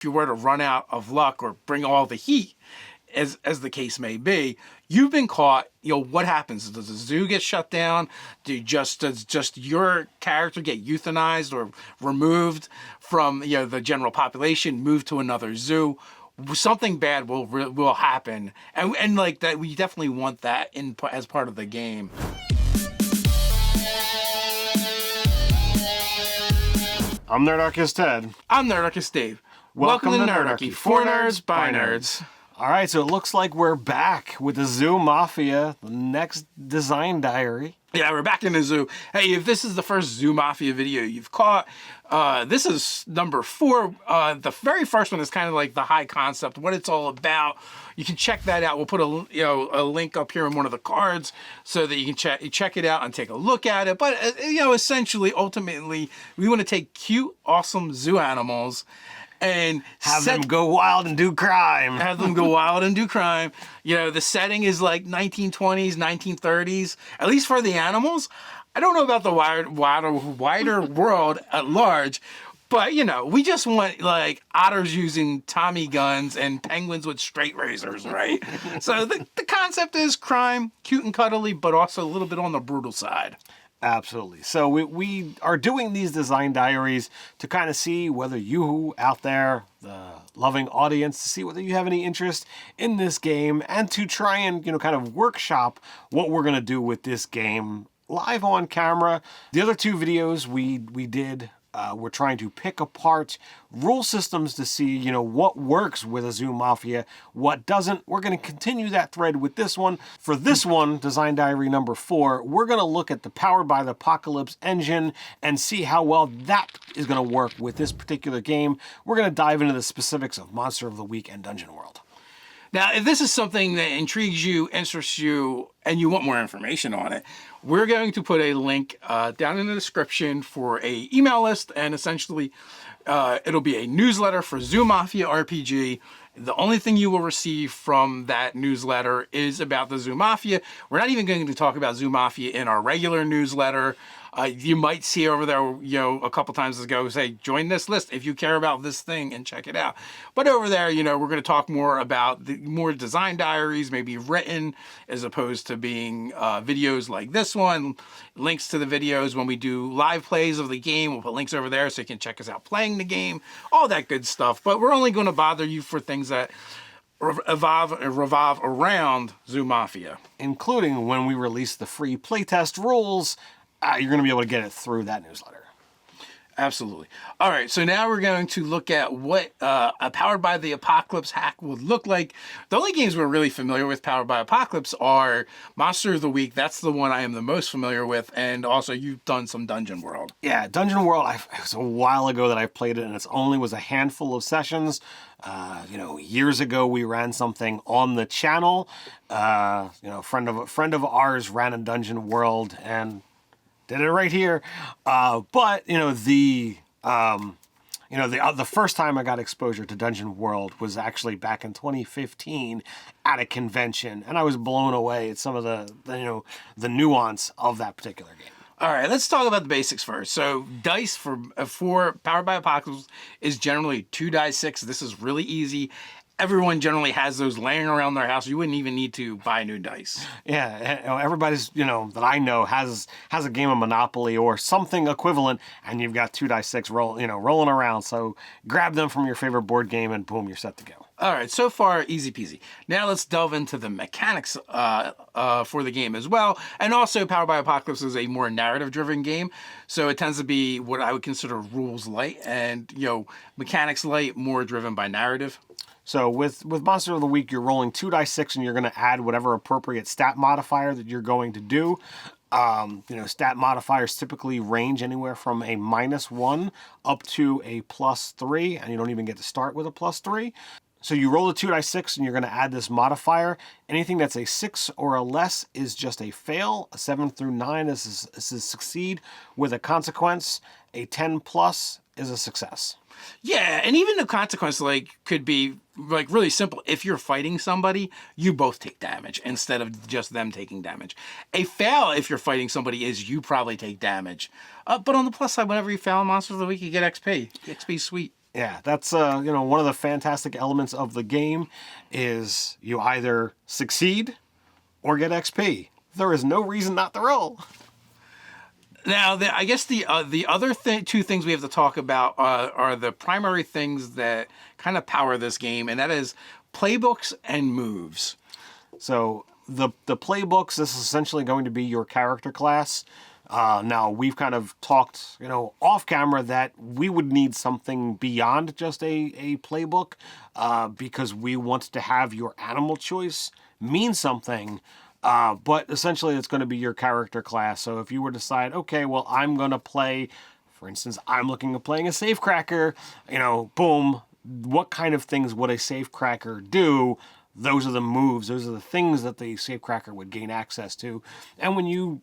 if you were to run out of luck or bring all the heat, as the case may be, you've been caught. What happens? Does the zoo get shut down? Does just your character get euthanized or removed from the general population, moved to another zoo? Something bad will happen, and like that, we definitely want that as part of the game. I'm Nerdarchy Ted. I'm Nerdarchy Dave. Welcome to Nerdarchy, for nerds, by nerds. All right, so it looks like we're back with the Zoo Mafia, the next design diary. Yeah, we're back in the zoo. Hey, if this is the first Zoo Mafia video you've caught, this is number 4. The very first one is kind of like the high concept, what it's all about. You can check that out. We'll put a link up here in one of the cards so that you can check it out and take a look at it. But essentially, ultimately, we want to take cute, awesome zoo animals and have them go wild and do crime. Have them go wild and do crime. The setting is like 1920s, 1930s, at least for the animals. I don't know about the wider world at large, but we just want like otters using Tommy guns and penguins with straight razors, right? So the concept is crime, cute and cuddly, but also a little bit on the brutal side. Absolutely. So we are doing these design diaries to kind of see whether you out there, the loving audience, to see whether you have any interest in this game and to try and, kind of workshop what we're going to do with this game live on camera. The other 2 videos we did, we're trying to pick apart rule systems to see, what works with a Zoo Mafia, what doesn't. We're going to continue that thread with this one. For this one, Design Diary number 4, we're going to look at the Powered by the Apocalypse engine and see how well that is going to work with this particular game. We're going to dive into the specifics of Monster of the Week and Dungeon World. Now, if this is something that intrigues you, interests you, and you want more information on it, we're going to put a link down in the description for a email list, and essentially it'll be a newsletter for Zoo Mafia RPG. The only thing you will receive from that newsletter is about the Zoo Mafia. We're not even going to talk about Zoo Mafia in our regular newsletter. You might see over there, a couple times ago, say, join this list if you care about this thing and check it out. But over there, we're going to talk more about more design diaries, maybe written, as opposed to being videos like this one. Links to the videos when we do live plays of the game. We'll put links over there so you can check us out playing the game, all that good stuff. But we're only going to bother you for things that revolve around Zoo Mafia. Including when we release the free playtest rules. You're going to be able to get it through that newsletter. Absolutely. All right, so now we're going to look at what a Powered by the Apocalypse hack would look like. The only games we're really familiar with Powered by Apocalypse are Monster of the Week. That's the one I am the most familiar with, and also you've done some Dungeon World. Yeah, Dungeon World, it was a while ago that I played it, and it only was a handful of sessions. Years ago we ran something on the channel. A friend of ours ran a Dungeon World, and did it right here. But the first time I got exposure to Dungeon World was actually back in 2015 at a convention, and I was blown away at some of the nuance of that particular game. All right, let's talk about the basics first. So dice for Powered by Apocalypse is generally 2d6. This is really easy. Everyone generally has those laying around their house. You wouldn't even need to buy new dice. Yeah, everybody's, that I know has a game of Monopoly or something equivalent, and you've got 2d6 rolling around. So grab them from your favorite board game, and boom, you're set to go. All right, so far, easy peasy. Now let's delve into the mechanics for the game as well. And also, Powered by Apocalypse is a more narrative-driven game, so it tends to be what I would consider rules light, and mechanics light, more driven by narrative. So with Monster of the Week, you're rolling 2d6, and you're going to add whatever appropriate stat modifier that you're going to do. Stat modifiers typically range anywhere from a -1 up to a +3, and you don't even get to start with a +3. So you roll the 2d6 and you're going to add this modifier. Anything that's a 6 or a less is just a fail. A 7 through 9 is a succeed with a consequence. A 10 plus is a success. Yeah, and even the consequence could be really simple. If you're fighting somebody, you both take damage instead of just them taking damage. A fail if you're fighting somebody is you probably take damage. But on the plus side, whenever you fail in Monster of the Week, you get XP. XP sweet. Yeah, that's one of the fantastic elements of the game is you either succeed or get XP. There is no reason not to roll. Now, I guess the other two things we have to talk about are the primary things that kind of power this game, and that is playbooks and moves. So the playbooks, this is essentially going to be your character class. Now, we've kind of talked, off camera that we would need something beyond just a playbook because we want to have your animal choice mean something. But essentially, it's going to be your character class. So if you were to decide, okay, well, I'm going to play, for instance, I'm looking at playing a safecracker, boom, what kind of things would a safecracker do? Those are the moves. Those are the things that the safecracker would gain access to. And when you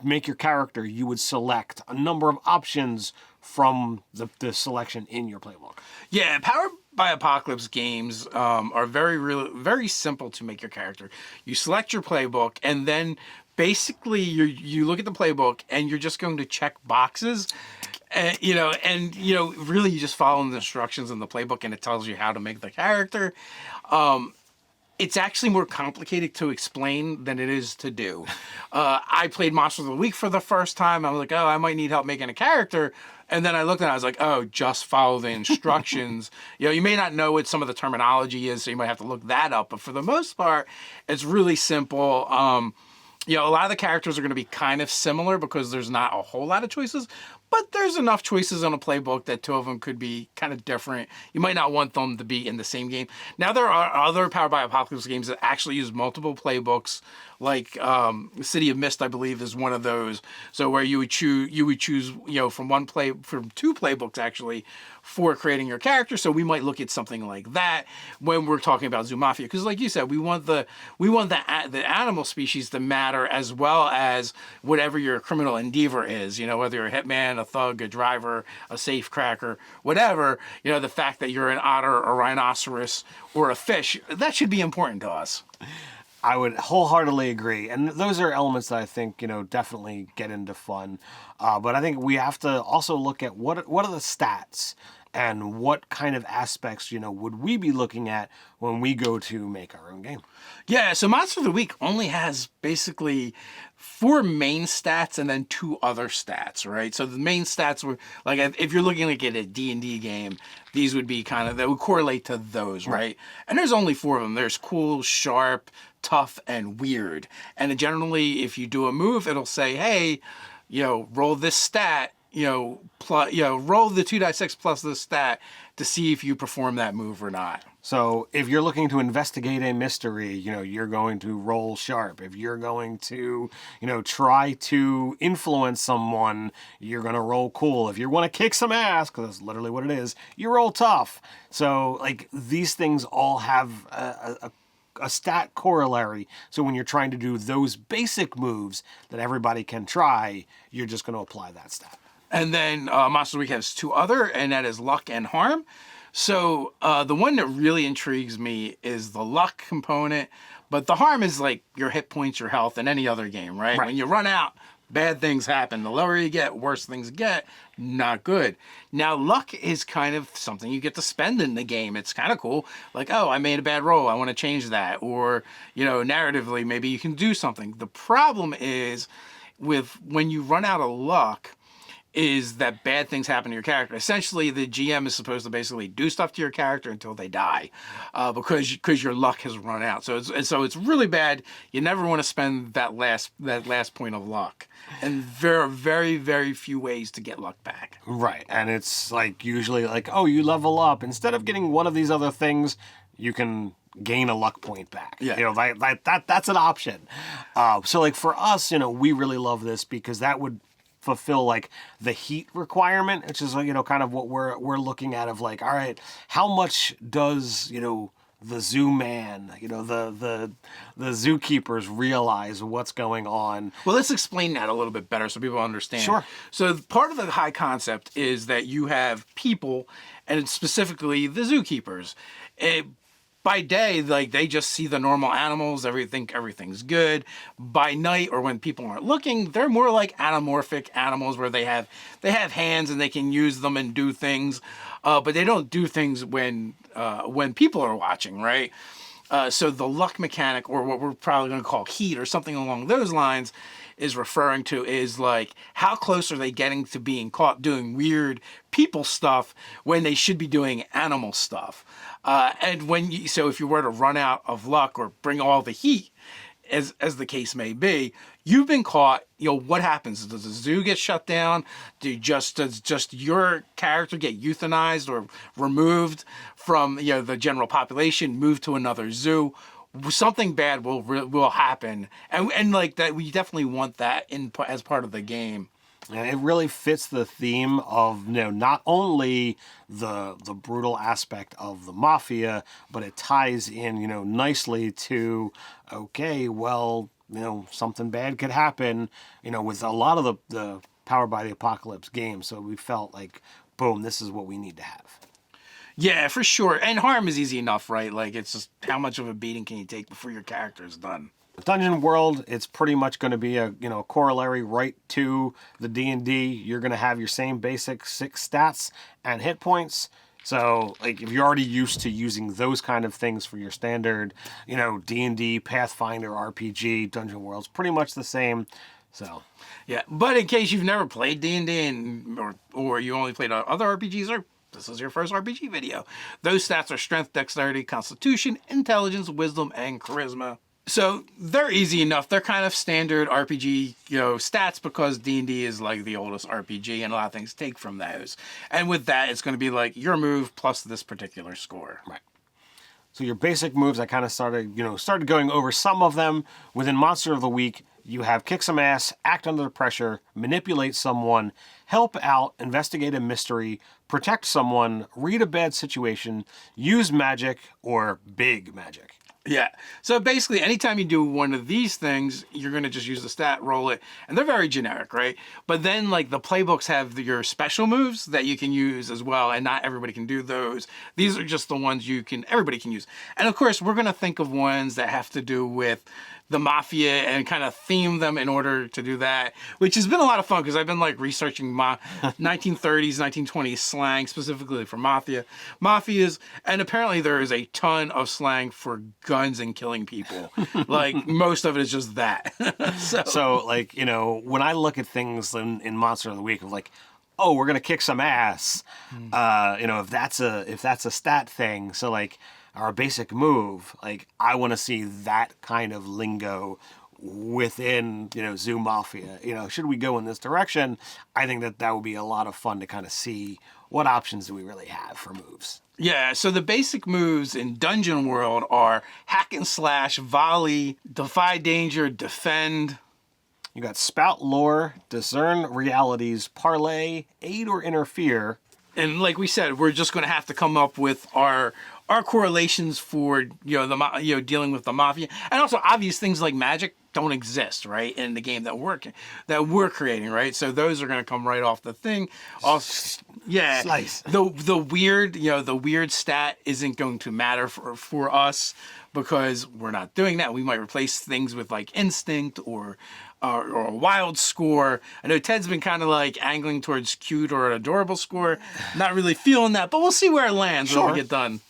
make your character, you would select a number of options from the selection in your playbook. Yeah, Powered by Apocalypse games are very simple to make your character. You select your playbook, and then basically you look at the playbook, and you're just going to check boxes. Really you just follow the instructions in the playbook, and it tells you how to make the character. It's actually more complicated to explain than it is to do. I played Monster of the Week for the first time. I was like, oh, I might need help making a character. And then I looked at it, I was like, oh, just follow the instructions. You may not know what some of the terminology is, so you might have to look that up. But for the most part, it's really simple. A lot of the characters are going to be kind of similar because there's not a whole lot of choices. But there's enough choices on a playbook that two of them could be kind of different. You might not want them to be in the same game. Now, there are other Powered by Apocalypse games that actually use multiple playbooks, like City of Mist, I believe, is one of those. So where you would choose from two playbooks actually for creating your character. So we might look at something like that when we're talking about Zoo Mafia, because like you said, we want the animal species to matter as well as whatever your criminal endeavor is. Whether you're a hitman, a thug, a driver, a safecracker, whatever. The fact that you're an otter, a rhinoceros, or a fish, that should be important to us. I would wholeheartedly agree. And those are elements that I think, definitely get into fun. But I think we have to also look at what are the stats and what kind of aspects, would we be looking at when we go to make our own game? Yeah, so Monster of the Week only has basically 4 main stats and then 2 other stats, right? So the main stats were, like, if you're looking at a D&D game, these would be that would correlate to those, right? And there's only 4 of them. There's cool, sharp, tough, and weird. And generally, if you do a move, it'll say, hey, roll this stat, roll the 2d6 plus this stat to see if you perform that move or not. So if you're looking to investigate a mystery, you're going to roll sharp. If you're going to, try to influence someone, you're going to roll cool. If you want to kick some ass, because that's literally what it is, you roll tough. So, these things all have a stat corollary. So when you're trying to do those basic moves that everybody can try, you're just going to apply that stat. And then Monster Week has 2 other, and that is luck and harm. So the one that really intrigues me is the luck component, but the harm is like your hit points, your health, in any other game, right? When you run out, bad things happen. The lower you get, worse things get. Not good. Now, luck is kind of something you get to spend in the game. It's kind of cool. Like, oh, I made a bad roll. I want to change that. Or, narratively, maybe you can do something. The problem is when you run out of luck, is that bad things happen to your character. Essentially, the GM is supposed to basically do stuff to your character until they die, because your luck has run out. So it's really bad. You never want to spend that last point of luck. And there are very, very few ways to get luck back. Right, and it's usually oh, you level up. Instead of getting one of these other things, you can gain a luck point back. Yeah. That's an option. So for us, we really love this because that would fulfill the heat requirement, which is kind of what we're looking at of all right, how much does the zoo man, the zookeepers realize what's going on? Well, let's explain that a little bit better so people understand. Sure. So part of the high concept is that you have people, and specifically the zookeepers. by day, like they just see the normal animals, everything's good. By night, or when people aren't looking, they're more like anamorphic animals where they have hands and they can use them and do things, but they don't do things when people are watching, right? So the luck mechanic, or what we're probably going to call heat or something along those lines, is referring to is like how close are they getting to being caught doing weird people stuff when they should be doing animal stuff. And so if you were to run out of luck or bring all the heat, as the case may be, you've been caught. What happens? Does the zoo get shut down? Does just your character get euthanized or removed from the general population, moved to another zoo? Something bad will happen, and like that, we definitely want that as part of the game. And it really fits the theme of not only the brutal aspect of the mafia, but it ties in nicely to something bad could happen with a lot of the Powered by the Apocalypse games. So we felt like, boom, this is what we need to have. Yeah, for sure. And harm is easy enough, right? Like, it's just how much of a beating can you take before your character is done. Dungeon World, it's pretty much going to be a corollary right to the D&D. You're going to have your same basic 6 stats and hit points. So, like, if you're already used to using those kind of things for your standard, D&D, Pathfinder, RPG, Dungeon World's pretty much the same. So, yeah. But in case you've never played D&D or you only played other RPGs, or this is your first RPG video, those stats are strength, dexterity, constitution, intelligence, wisdom, and charisma. So they're easy enough. They're kind of standard RPG, stats, because D&D is like the oldest RPG, and a lot of things take from those. And with that, it's going to be like your move plus this particular score. Right. So your basic moves, I kind of started going over some of them. Within Monster of the Week, you have kick some ass, act under pressure, manipulate someone, help out, investigate a mystery, protect someone, read a bad situation, use magic, or big magic. Yeah. So basically, anytime you do one of these things, you're going to just use the stat, roll it, and they're very generic, right? But then, like, the playbooks have your special moves that you can use as well, and not everybody can do those. These are just the ones everybody can use. And of course, we're going to think of ones that have to do with the mafia and kind of theme them in order to do that, which has been a lot of fun because I've been like researching 1930s, 1920s slang specifically for mafias, and apparently there is a ton of slang for guns and killing people. Like, most of it is just that. So like, when I look at things in Monster of the Week of like, oh, we're gonna kick some ass, if that's a stat thing, so like, our basic move, like, I want to see that kind of lingo within, Zoo Mafia. Should we go in this direction? I think that would be a lot of fun to kind of see what options do we really have for moves. Yeah, so the basic moves in Dungeon World are hack and slash, volley, defy danger, defend. You got spout lore, discern realities, parlay, aid or interfere. And like we said, we're just going to have to come up with our correlations for dealing with the mafia, and also obvious things like magic don't exist, right, in the game that we're creating, right? So those are going to come right off the thing. Also, yeah, Slice. the weird stat isn't going to matter for us because we're not doing that. We might replace things with like instinct or a wild score. I know Ted's been kind of like angling towards cute or an adorable score. Not really feeling that, but we'll see where it lands when we get done.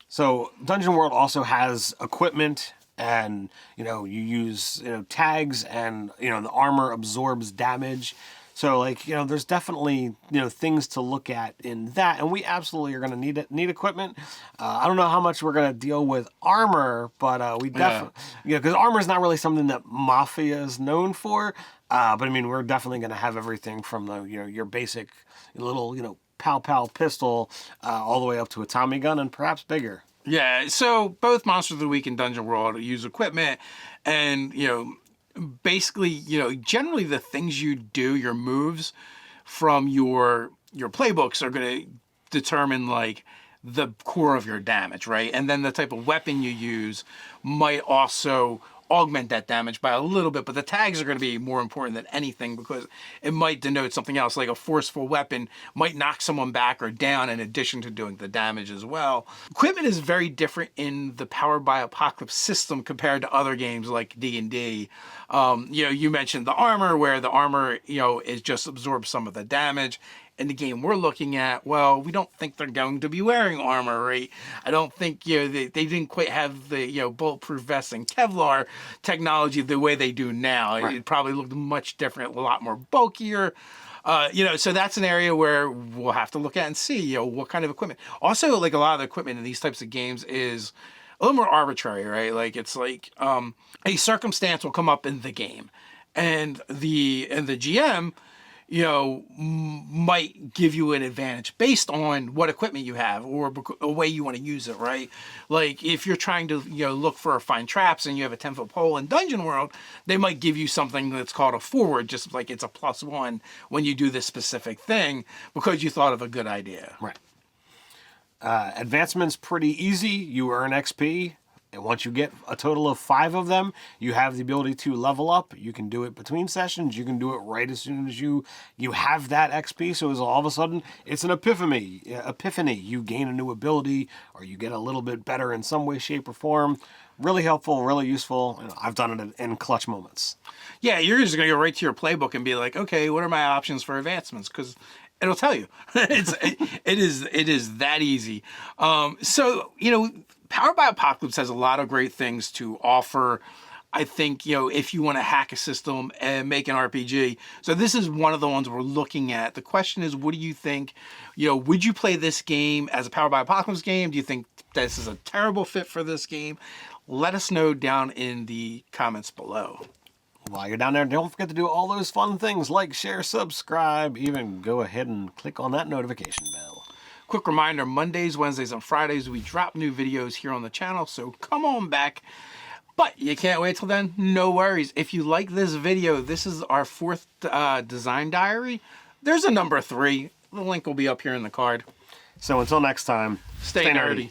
So Dungeon World also has equipment, and you use tags, and the armor absorbs damage. So like there's definitely things to look at in that, and we absolutely are going to need equipment. I don't know how much we're going to deal with armor, but we definitely because armor is not really something that Mafia is known for. But I mean, we're definitely going to have everything from the your basic little pow pistol all the way up to a Tommy gun and perhaps bigger. Yeah, so both Monsters of the Week and Dungeon World use equipment, and basically generally the things you do, your moves from your playbooks are going to determine like the core of your damage, right? And then the type of weapon you use might also augment that damage by a little bit, but the tags are going to be more important than anything because it might denote something else, like a forceful weapon might knock someone back or down in addition to doing the damage as well. Equipment is very different in the Powered by Apocalypse system compared to other games like D&D. You mentioned the armor, where the armor, is just absorbs some of the damage. In the game we're looking at, well, we don't think they're going to be wearing armor, right? I don't think, they didn't quite have the, bulletproof vests and Kevlar technology the way they do now. Right. It probably looked much different, a lot more bulkier. So that's an area where we'll have to look at and see, what kind of equipment. Also, like a lot of the equipment in these types of games is a little more arbitrary, right? Like it's like a circumstance will come up in the game, and the GM, might give you an advantage based on what equipment you have or a way you want to use it, right? Like if you're trying to, look for or find traps and you have a 10-foot pole in Dungeon World, they might give you something that's called a forward, just like it's a +1 when you do this specific thing because you thought of a good idea. Right. Advancement's pretty easy. You earn XP. And once you get a total of 5 of them, you have the ability to level up. You can do it between sessions. You can do it right as soon as you have that XP. So it's all of a sudden, it's an epiphany. You gain a new ability or you get a little bit better in some way, shape, or form. Really helpful, really useful. And I've done it in clutch moments. Yeah, you're just going to go right to your playbook and be like, okay, what are my options for advancements? Because it'll tell you. It is that easy. Powered by Apocalypse has a lot of great things to offer. I think, if you want to hack a system and make an RPG. So this is one of the ones we're looking at. The question is, what do you think? Would you play this game as a Powered by Apocalypse game? Do you think this is a terrible fit for this game? Let us know down in the comments below. While you're down there, don't forget to do all those fun things like share, subscribe, even go ahead and click on that notification bell. Quick reminder, Mondays, Wednesdays, and Fridays, we drop new videos here on the channel, so come on back. But you can't wait till then? No worries. If you like this video, this is our 4th design diary. There's a number 3. The link will be up here in the card. So until next time, stay nerdy.